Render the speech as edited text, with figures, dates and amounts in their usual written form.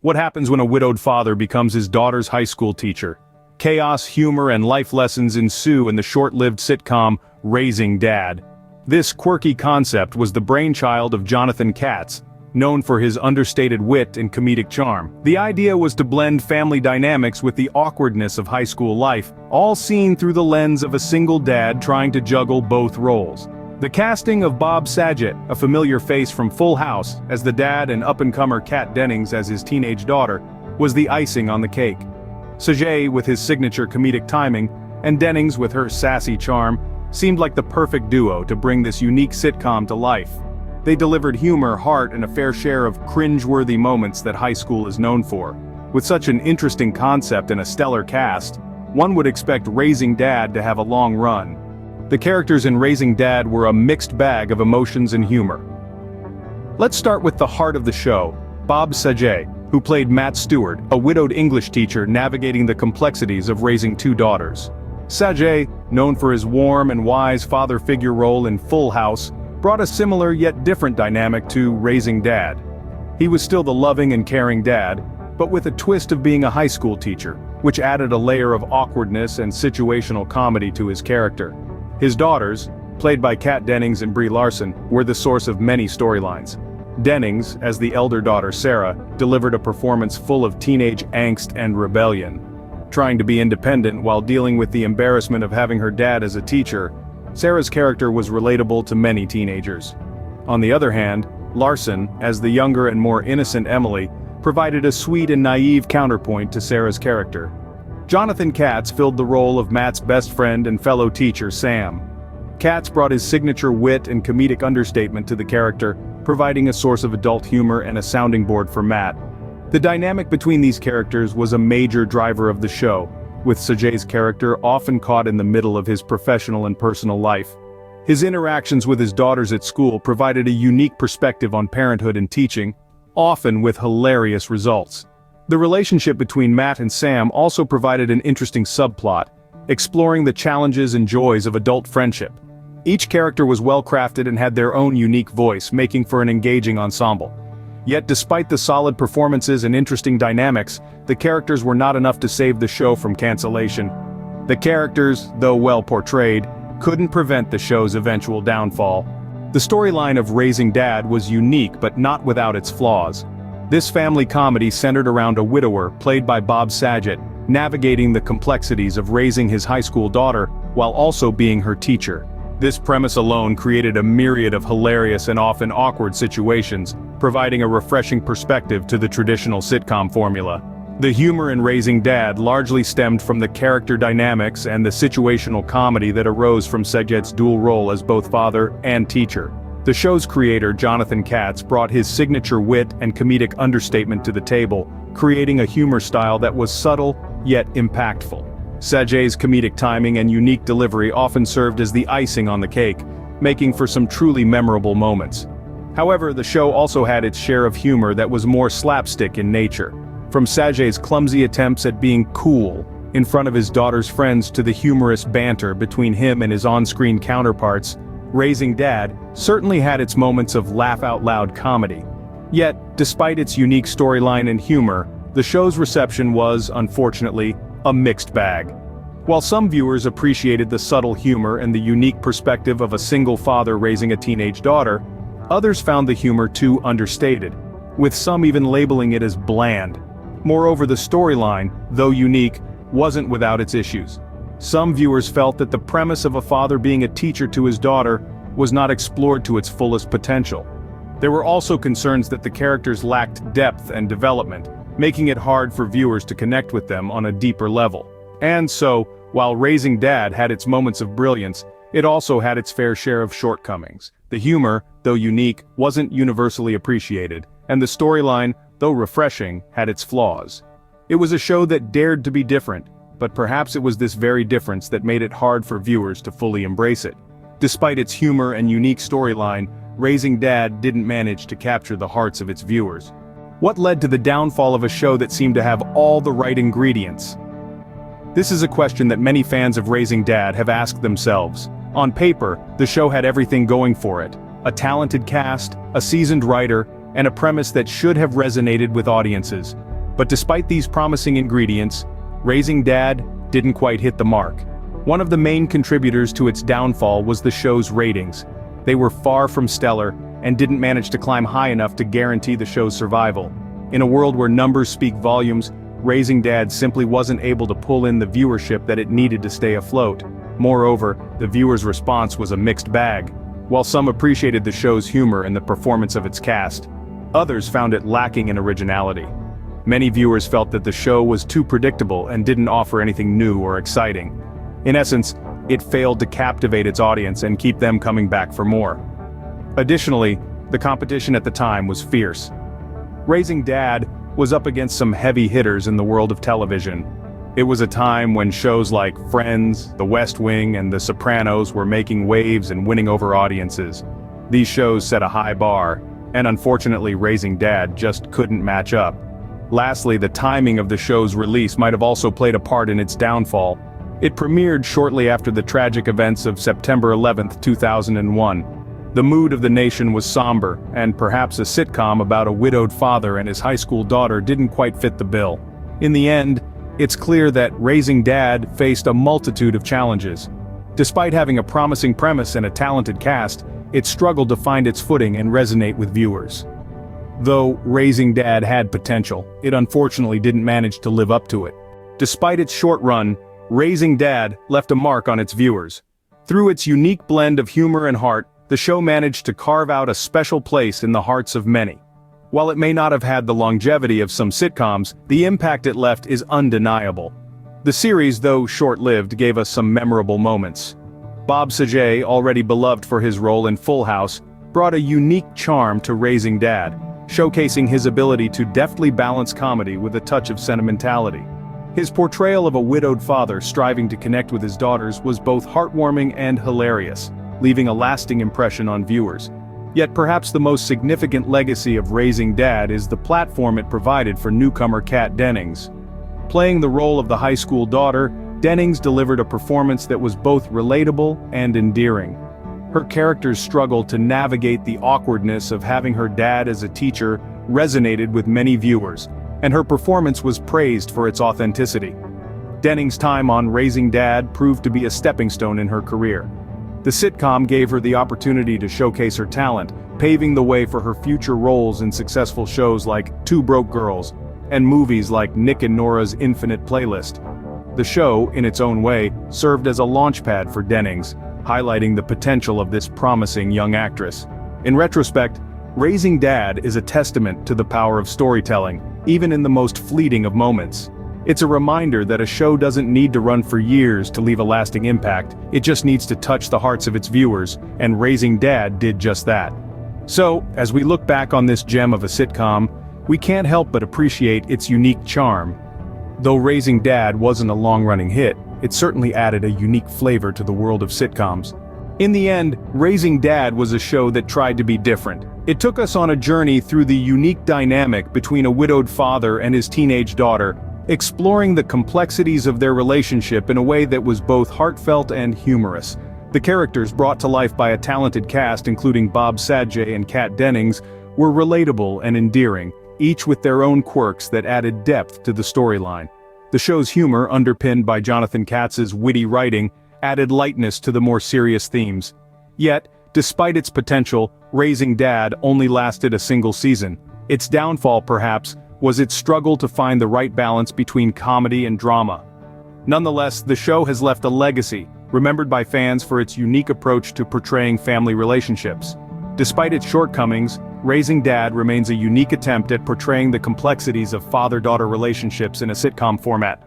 What happens when a widowed father becomes his daughter's high school teacher? Chaos, humor, and life lessons ensue in the short-lived sitcom Raising Dad. This quirky concept was the brainchild of Jonathan Katz, known for his understated wit and comedic charm. The idea was to blend family dynamics with the awkwardness of high school life, all seen through the lens of a single dad trying to juggle both roles. The casting of Bob Saget, a familiar face from Full House, as the dad and up-and-comer Kat Dennings as his teenage daughter, was the icing on the cake. Saget, with his signature comedic timing, and Dennings with her sassy charm, seemed like the perfect duo to bring this unique sitcom to life. They delivered humor, heart, and a fair share of cringe-worthy moments that high school is known for. With such an interesting concept and a stellar cast, one would expect Raising Dad to have a long run. The characters in Raising Dad were a mixed bag of emotions and humor. Let's start with the heart of the show, Bob Saget, who played Matt Stewart, a widowed English teacher navigating the complexities of raising two daughters. Saget, known for his warm and wise father figure role in Full House, brought a similar yet different dynamic to Raising Dad. He was still the loving and caring dad, but with a twist of being a high school teacher, which added a layer of awkwardness and situational comedy to his character. His daughters, played by Kat Dennings and Brie Larson, were the source of many storylines. Dennings, as the elder daughter Sarah, delivered a performance full of teenage angst and rebellion. Trying to be independent while dealing with the embarrassment of having her dad as a teacher, Sarah's character was relatable to many teenagers. On the other hand, Larson, as the younger and more innocent Emily, provided a sweet and naive counterpoint to Sarah's character. Jonathan Katz filled the role of Matt's best friend and fellow teacher Sam. Katz brought his signature wit and comedic understatement to the character, providing a source of adult humor and a sounding board for Matt. The dynamic between these characters was a major driver of the show, with Saget's character often caught in the middle of his professional and personal life. His interactions with his daughters at school provided a unique perspective on parenthood and teaching, often with hilarious results. The relationship between Matt and Sam also provided an interesting subplot, exploring the challenges and joys of adult friendship. Each character was well-crafted and had their own unique voice, making for an engaging ensemble. Yet despite the solid performances and interesting dynamics, the characters were not enough to save the show from cancellation. The characters, though well portrayed, couldn't prevent the show's eventual downfall. The storyline of Raising Dad was unique but not without its flaws. This family comedy centered around a widower, played by Bob Saget, navigating the complexities of raising his high school daughter while also being her teacher. This premise alone created a myriad of hilarious and often awkward situations, providing a refreshing perspective to the traditional sitcom formula. The humor in Raising Dad largely stemmed from the character dynamics and the situational comedy that arose from Saget's dual role as both father and teacher. The show's creator, Jonathan Katz, brought his signature wit and comedic understatement to the table, creating a humor style that was subtle, yet impactful. Saget's comedic timing and unique delivery often served as the icing on the cake, making for some truly memorable moments. However, the show also had its share of humor that was more slapstick in nature. From Saget's clumsy attempts at being cool in front of his daughter's friends to the humorous banter between him and his on-screen counterparts, Raising Dad certainly had its moments of laugh-out-loud comedy. Yet, despite its unique storyline and humor, the show's reception was, unfortunately, a mixed bag. While some viewers appreciated the subtle humor and the unique perspective of a single father raising a teenage daughter, others found the humor too understated, with some even labeling it as bland. Moreover, the storyline, though unique, wasn't without its issues. Some viewers felt that the premise of a father being a teacher to his daughter was not explored to its fullest potential. There were also concerns that the characters lacked depth and development, making it hard for viewers to connect with them on a deeper level. And so, while Raising Dad had its moments of brilliance, it also had its fair share of shortcomings. The humor, though unique, wasn't universally appreciated, and the storyline, though refreshing, had its flaws. It was a show that dared to be different, but perhaps it was this very difference that made it hard for viewers to fully embrace it. Despite its humor and unique storyline, Raising Dad didn't manage to capture the hearts of its viewers. What led to the downfall of a show that seemed to have all the right ingredients? This is a question that many fans of Raising Dad have asked themselves. On paper, the show had everything going for it: a talented cast, a seasoned writer, and a premise that should have resonated with audiences. But despite these promising ingredients, Raising Dad didn't quite hit the mark. One of the main contributors to its downfall was the show's ratings. They were far from stellar, and didn't manage to climb high enough to guarantee the show's survival. In a world where numbers speak volumes, Raising Dad simply wasn't able to pull in the viewership that it needed to stay afloat. Moreover, the viewers' response was a mixed bag. While some appreciated the show's humor and the performance of its cast, others found it lacking in originality. Many viewers felt that the show was too predictable and didn't offer anything new or exciting. In essence, it failed to captivate its audience and keep them coming back for more. Additionally, the competition at the time was fierce. Raising Dad was up against some heavy hitters in the world of television. It was a time when shows like Friends, The West Wing, and The Sopranos were making waves and winning over audiences. These shows set a high bar, and unfortunately Raising Dad just couldn't match up. Lastly, the timing of the show's release might have also played a part in its downfall. It premiered shortly after the tragic events of September 11, 2001. The mood of the nation was somber, and perhaps a sitcom about a widowed father and his high school daughter didn't quite fit the bill. In the end, it's clear that Raising Dad faced a multitude of challenges. Despite having a promising premise and a talented cast, it struggled to find its footing and resonate with viewers. Though Raising Dad had potential, it unfortunately didn't manage to live up to it. Despite its short run, Raising Dad left a mark on its viewers. Through its unique blend of humor and heart, the show managed to carve out a special place in the hearts of many. While it may not have had the longevity of some sitcoms, the impact it left is undeniable. The series, though short-lived, gave us some memorable moments. Bob Saget, already beloved for his role in Full House, brought a unique charm to Raising Dad, showcasing his ability to deftly balance comedy with a touch of sentimentality. His portrayal of a widowed father striving to connect with his daughters was both heartwarming and hilarious, leaving a lasting impression on viewers. Yet perhaps the most significant legacy of Raising Dad is the platform it provided for newcomer Kat Dennings. Playing the role of the high school daughter, Dennings delivered a performance that was both relatable and endearing. Her character's struggle to navigate the awkwardness of having her dad as a teacher resonated with many viewers, and her performance was praised for its authenticity. Dennings' time on Raising Dad proved to be a stepping stone in her career. The sitcom gave her the opportunity to showcase her talent, paving the way for her future roles in successful shows like Two Broke Girls, and movies like Nick and Nora's Infinite Playlist. The show, in its own way, served as a launchpad for Dennings, highlighting the potential of this promising young actress. In retrospect, Raising Dad is a testament to the power of storytelling, even in the most fleeting of moments. It's a reminder that a show doesn't need to run for years to leave a lasting impact, it just needs to touch the hearts of its viewers, and Raising Dad did just that. So, as we look back on this gem of a sitcom, we can't help but appreciate its unique charm. Though Raising Dad wasn't a long-running hit, it certainly added a unique flavor to the world of sitcoms. In the end, Raising Dad was a show that tried to be different. It took us on a journey through the unique dynamic between a widowed father and his teenage daughter, exploring the complexities of their relationship in a way that was both heartfelt and humorous. The characters, brought to life by a talented cast including Bob Saget and Kat Dennings, were relatable and endearing, each with their own quirks that added depth to the storyline. The show's humor, underpinned by Jonathan Katz's witty writing, added lightness to the more serious themes. Yet, despite its potential, Raising Dad only lasted a single season. Its downfall, perhaps, was its struggle to find the right balance between comedy and drama. Nonetheless, the show has left a legacy, remembered by fans for its unique approach to portraying family relationships. Despite its shortcomings, Raising Dad remains a unique attempt at portraying the complexities of father-daughter relationships in a sitcom format.